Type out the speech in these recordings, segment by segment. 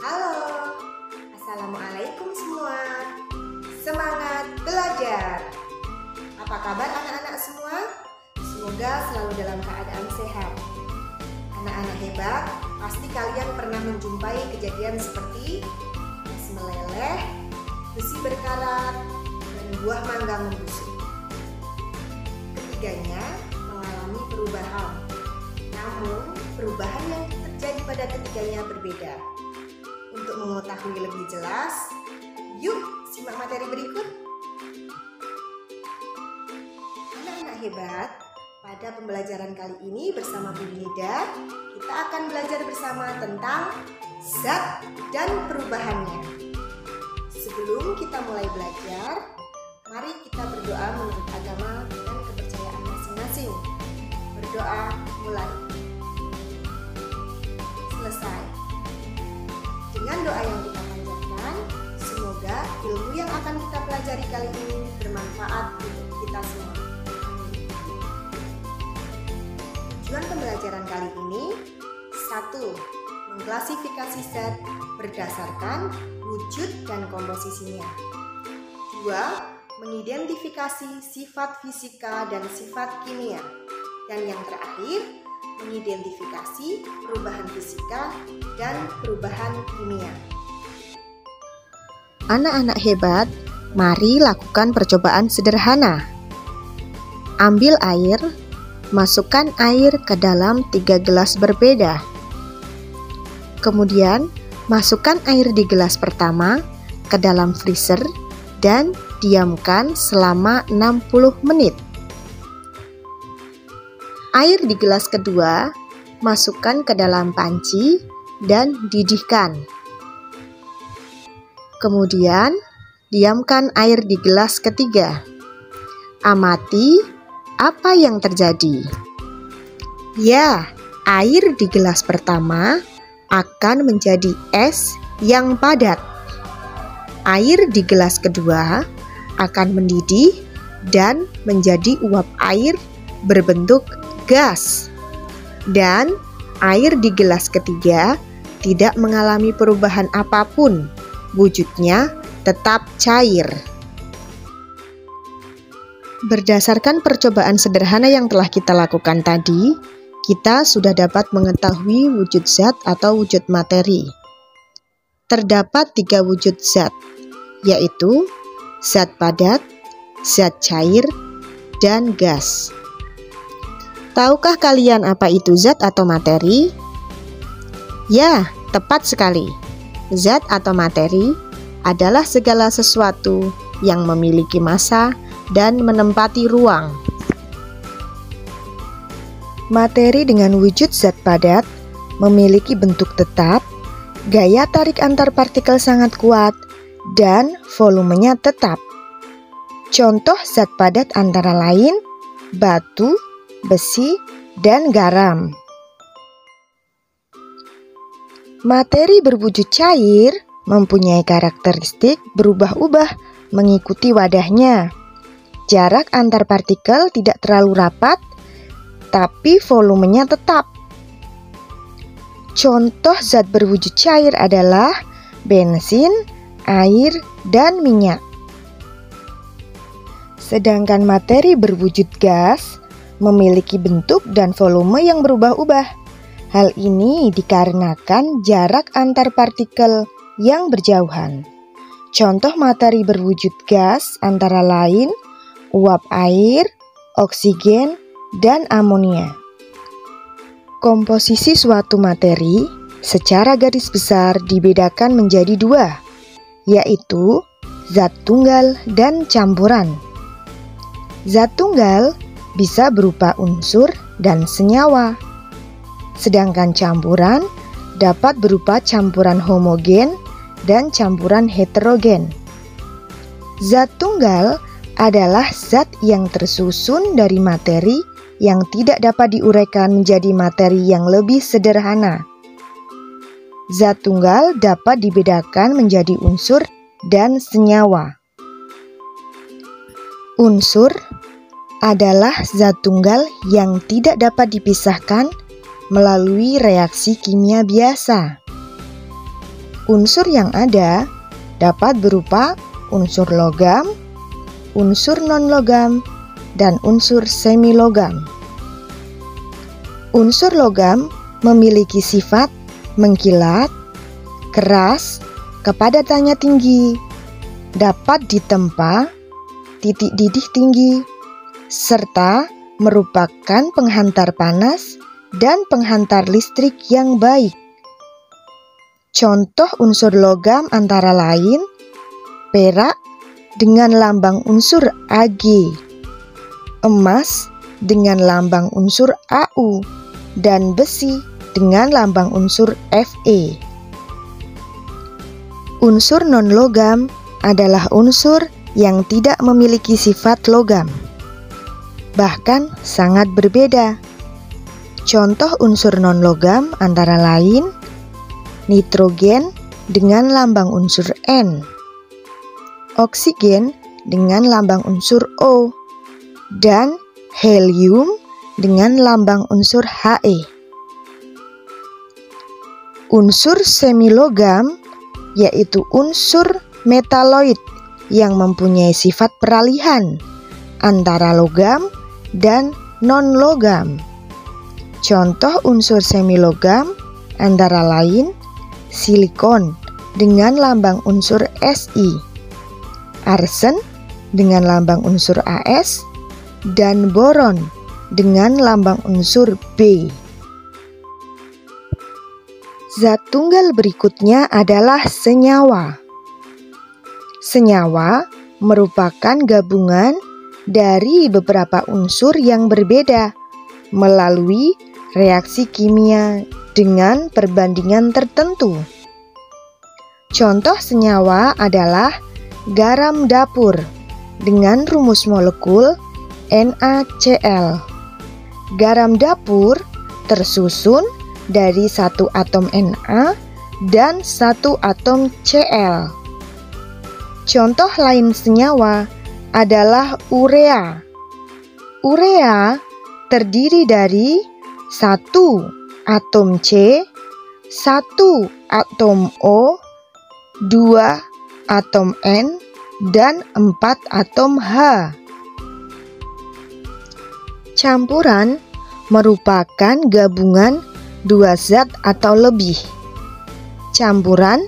Halo, Assalamualaikum semua. Semangat belajar. Apa kabar anak-anak semua? Semoga selalu dalam keadaan sehat. Anak-anak hebat, pasti kalian pernah menjumpai kejadian seperti es meleleh, besi berkarat, dan buah mangga membusuk. Ketiganya mengalami perubahan. Namun, perubahan yang terjadi pada ketiganya berbeda. Untuk mengetahui lebih jelas, yuk simak materi berikut. Anak-anak hebat, pada pembelajaran kali ini bersama Bu Nida, kita akan belajar bersama tentang zat dan perubahannya. Sebelum kita mulai belajar, mari kita berdoa menurut agama dan kepercayaan masing-masing. Berdoa mulai. Selesai. Dengan doa yang kita panjatkan, semoga ilmu yang akan kita pelajari kali ini bermanfaat untuk kita semua. Tujuan pembelajaran kali ini: 1. Mengklasifikasi zat berdasarkan wujud dan komposisinya. 2. Mengidentifikasi sifat fisika dan sifat kimia. Dan yang terakhir, mengidentifikasi perubahan fisika dan perubahan kimia. Anak-anak hebat, mari lakukan percobaan sederhana. Ambil air, masukkan air ke dalam 3 gelas berbeda. Kemudian, masukkan air di gelas pertama ke dalam freezer dan diamkan selama 60 menit. Air di gelas kedua, masukkan ke dalam panci dan didihkan. Kemudian, diamkan air di gelas ketiga. Amati apa yang terjadi. Ya, air di gelas pertama akan menjadi es yang padat. Air di gelas kedua akan mendidih dan menjadi uap air berbentuk gas. Dan air di gelas ketiga tidak mengalami perubahan apapun. Wujudnya tetap cair. Berdasarkan percobaan sederhana yang telah kita lakukan tadi, kita sudah dapat mengetahui wujud zat atau wujud materi. Terdapat 3 wujud zat, yaitu zat padat, zat cair, dan gas. Tahukah kalian apa itu zat atau materi? Ya, tepat sekali. Zat atau materi adalah segala sesuatu yang memiliki massa dan menempati ruang. Materi dengan wujud zat padat memiliki bentuk tetap, gaya tarik antar partikel sangat kuat, dan volumenya tetap. Contoh zat padat antara lain batu, besi, dan garam. Materi berwujud cair mempunyai karakteristik berubah-ubah mengikuti wadahnya. Jarak antar partikel tidak terlalu rapat, tapi volumenya tetap. Contoh zat berwujud cair adalah bensin, air, dan minyak. Sedangkan materi berwujud gas memiliki bentuk dan volume yang berubah-ubah. Hal ini dikarenakan jarak antar partikel yang berjauhan. Contoh materi berwujud gas antara lain uap air, oksigen, dan amonia. Komposisi suatu materi secara garis besar dibedakan menjadi 2, yaitu zat tunggal dan campuran. Zat tunggal bisa berupa unsur dan senyawa. Sedangkan campuran dapat berupa campuran homogen dan campuran heterogen. Zat tunggal adalah zat yang tersusun dari materi yang tidak dapat diuraikan menjadi materi yang lebih sederhana. Zat tunggal dapat dibedakan menjadi unsur dan senyawa. Unsur adalah zat tunggal yang tidak dapat dipisahkan melalui reaksi kimia biasa. Unsur yang ada dapat berupa unsur logam, unsur non-logam, dan unsur semi-logam. Unsur logam memiliki sifat mengkilat, keras, kepadatannya tinggi, dapat ditempa, titik didih tinggi, serta merupakan penghantar panas dan penghantar listrik yang baik. Contoh unsur logam antara lain perak dengan lambang unsur Ag, emas dengan lambang unsur Au, dan besi dengan lambang unsur Fe. Unsur non-logam adalah unsur yang tidak memiliki sifat logam, bahkan sangat berbeda. Contoh unsur non-logam antara lain nitrogen dengan lambang unsur N, oksigen dengan lambang unsur O, dan helium dengan lambang unsur He. Unsur semilogam yaitu unsur metaloid yang mempunyai sifat peralihan antara logam dan non-logam. Contoh unsur semilogam antara lain silikon dengan lambang unsur Si, arsen dengan lambang unsur As, dan boron dengan lambang unsur B. Zat tunggal berikutnya adalah senyawa. Senyawa merupakan gabungan dari beberapa unsur yang berbeda melalui reaksi kimia dengan perbandingan tertentu. Contoh senyawa adalah garam dapur dengan rumus molekul NaCl. Garam dapur tersusun dari satu atom Na dan satu atom Cl. Contoh lain senyawa adalah urea. Urea terdiri dari satu atom C, satu atom O, 2 atom N, dan 4 atom H. Campuran merupakan gabungan dua zat atau lebih. Campuran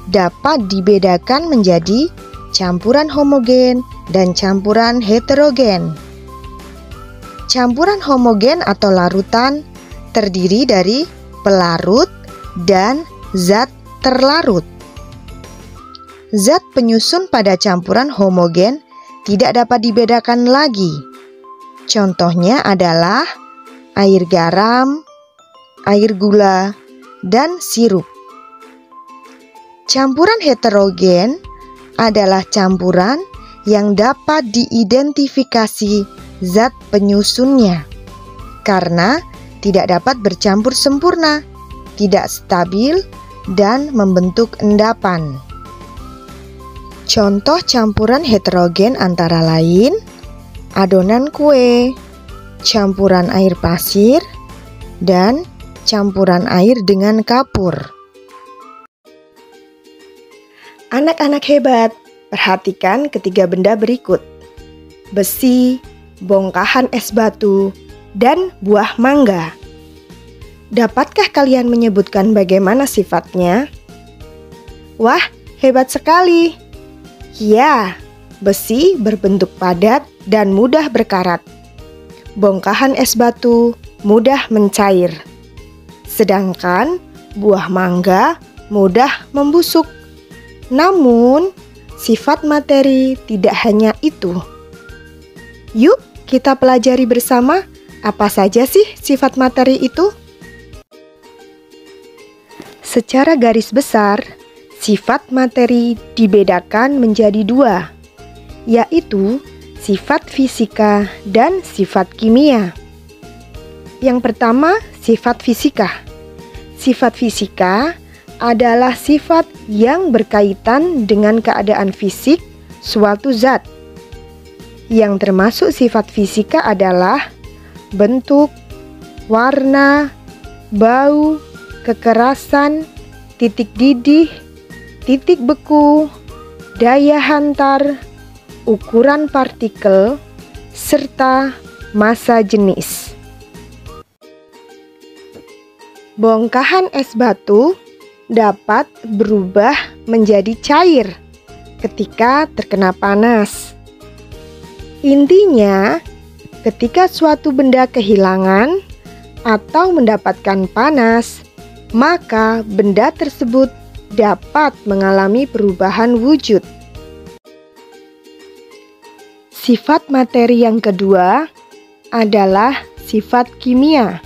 dapat dibedakan menjadi campuran homogen dan campuran heterogen. Campuran homogen atau larutan terdiri dari pelarut dan zat terlarut. Zat penyusun pada campuran homogen tidak dapat dibedakan lagi. Contohnya adalah air garam, air gula, dan sirup. Campuran heterogen adalah campuran yang dapat diidentifikasi zat penyusunnya karena tidak dapat bercampur sempurna, tidak stabil, dan membentuk endapan. Contoh campuran heterogen antara lain adonan kue, campuran air pasir, dan campuran air dengan kapur. Anak-anak hebat, perhatikan ketiga benda berikut: besi, bongkahan es batu, dan buah mangga. Dapatkah kalian menyebutkan bagaimana sifatnya? Wah, hebat sekali! Ya, besi berbentuk padat dan mudah berkarat. Bongkahan es batu mudah mencair. Sedangkan buah mangga mudah membusuk. Namun, sifat materi tidak hanya itu. Yuk, kita pelajari bersama apa saja sih sifat materi itu? Secara garis besar, sifat materi dibedakan menjadi dua, yaitu sifat fisika dan sifat kimia. Yang pertama, sifat fisika. Sifat fisika adalah sifat yang berkaitan dengan keadaan fisik suatu zat. Yang termasuk sifat fisika adalah bentuk, warna, bau, kekerasan, titik didih, titik beku, daya hantar, ukuran partikel, serta massa jenis. Bongkahan es batu dapat berubah menjadi cair ketika terkena panas. Intinya, ketika suatu benda kehilangan atau mendapatkan panas, maka benda tersebut dapat mengalami perubahan wujud. Sifat materi yang kedua adalah sifat kimia.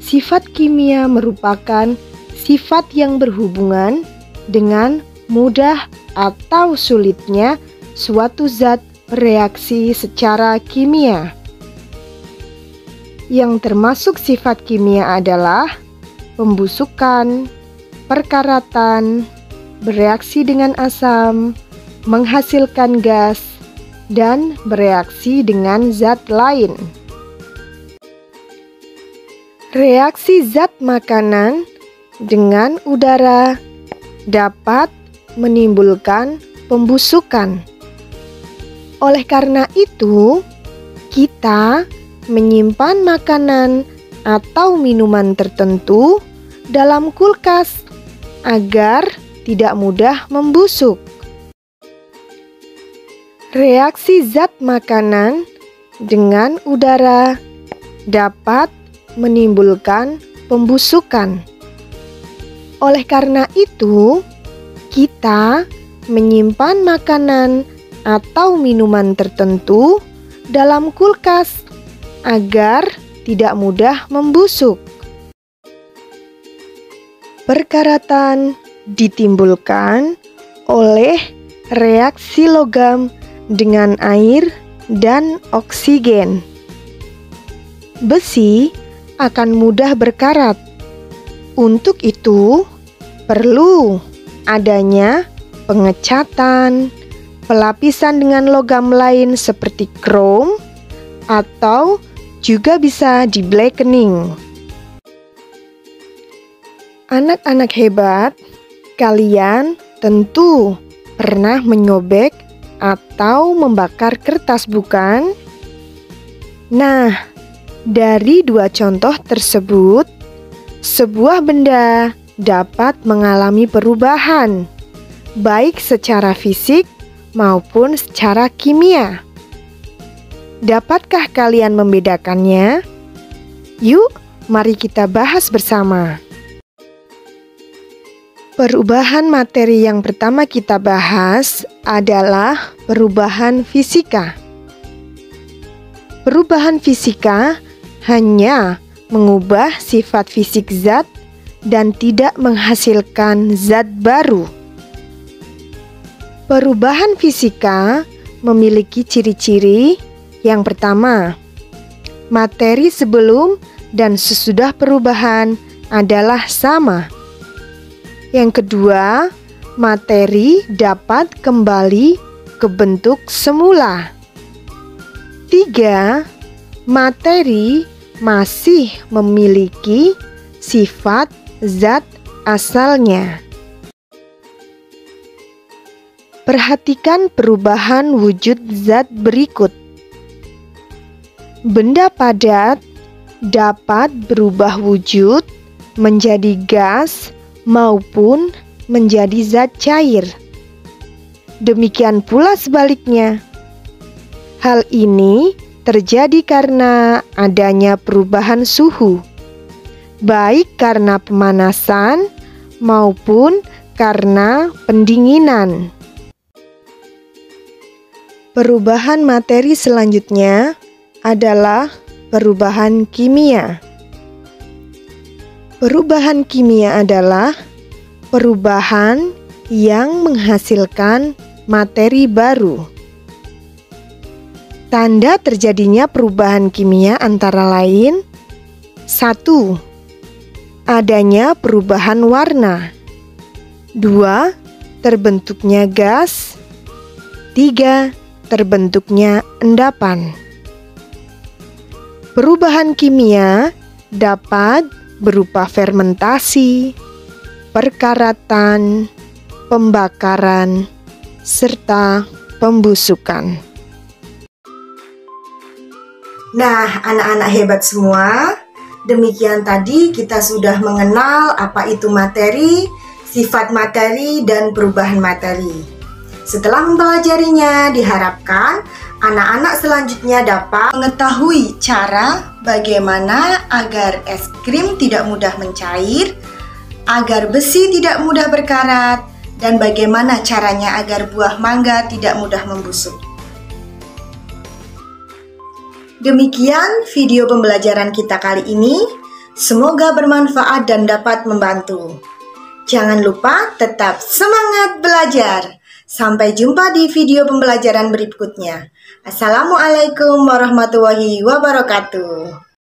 Sifat kimia merupakan sifat yang berhubungan dengan mudah atau sulitnya suatu zat bereaksi secara kimia. Yang termasuk sifat kimia adalah pembusukan, perkaratan, bereaksi dengan asam, menghasilkan gas, dan bereaksi dengan zat lain. Reaksi zat makanan dengan udara dapat menimbulkan pembusukan. Oleh karena itu, kita menyimpan makanan atau minuman tertentu dalam kulkas agar tidak mudah membusuk. Reaksi zat makanan dengan udara dapat menimbulkan pembusukan. Oleh karena itu, kita menyimpan makanan atau minuman tertentu dalam kulkas agar tidak mudah membusuk. Perkaratan ditimbulkan oleh reaksi logam dengan air dan oksigen. Besi akan mudah berkarat. Untuk itu, perlu adanya pengecatan, pelapisan dengan logam lain seperti krom, atau juga bisa di blackening. Anak-anak hebat, kalian tentu pernah menyobek atau membakar kertas, bukan? Nah, dari dua contoh tersebut, sebuah benda dapat mengalami perubahan, baik secara fisik maupun secara kimia. Dapatkah kalian membedakannya? Yuk, mari kita bahas bersama. Perubahan materi yang pertama kita bahas adalah perubahan fisika. Perubahan fisika hanya mengubah sifat fisik zat dan tidak menghasilkan zat baru. Perubahan fisika memiliki ciri-ciri. Yang pertama, materi sebelum dan sesudah perubahan adalah sama. Yang kedua, materi dapat kembali ke bentuk semula. 3. Materi masih memiliki sifat zat asalnya. Perhatikan perubahan wujud zat berikut. Benda padat dapat berubah wujud menjadi gas maupun menjadi zat cair. Demikian pula sebaliknya. Hal ini terjadi karena adanya perubahan suhu, baik karena pemanasan maupun karena pendinginan. Perubahan materi selanjutnya adalah perubahan kimia. Perubahan kimia adalah perubahan yang menghasilkan materi baru. Tanda terjadinya perubahan kimia antara lain: 1. Adanya perubahan warna. 2. Terbentuknya gas. 3. Terbentuknya endapan. Perubahan kimia dapat berupa fermentasi, perkaratan, pembakaran, serta pembusukan. Nah, anak-anak hebat semua, demikian tadi kita sudah mengenal apa itu materi, sifat materi, dan perubahan materi. Setelah mempelajarinya, diharapkan anak-anak selanjutnya dapat mengetahui cara bagaimana agar es krim tidak mudah mencair, agar besi tidak mudah berkarat, dan bagaimana caranya agar buah mangga tidak mudah membusuk. Demikian video pembelajaran kita kali ini. Semoga bermanfaat dan dapat membantu. Jangan lupa tetap semangat belajar. Sampai jumpa di video pembelajaran berikutnya. Assalamualaikum warahmatullahi wabarakatuh.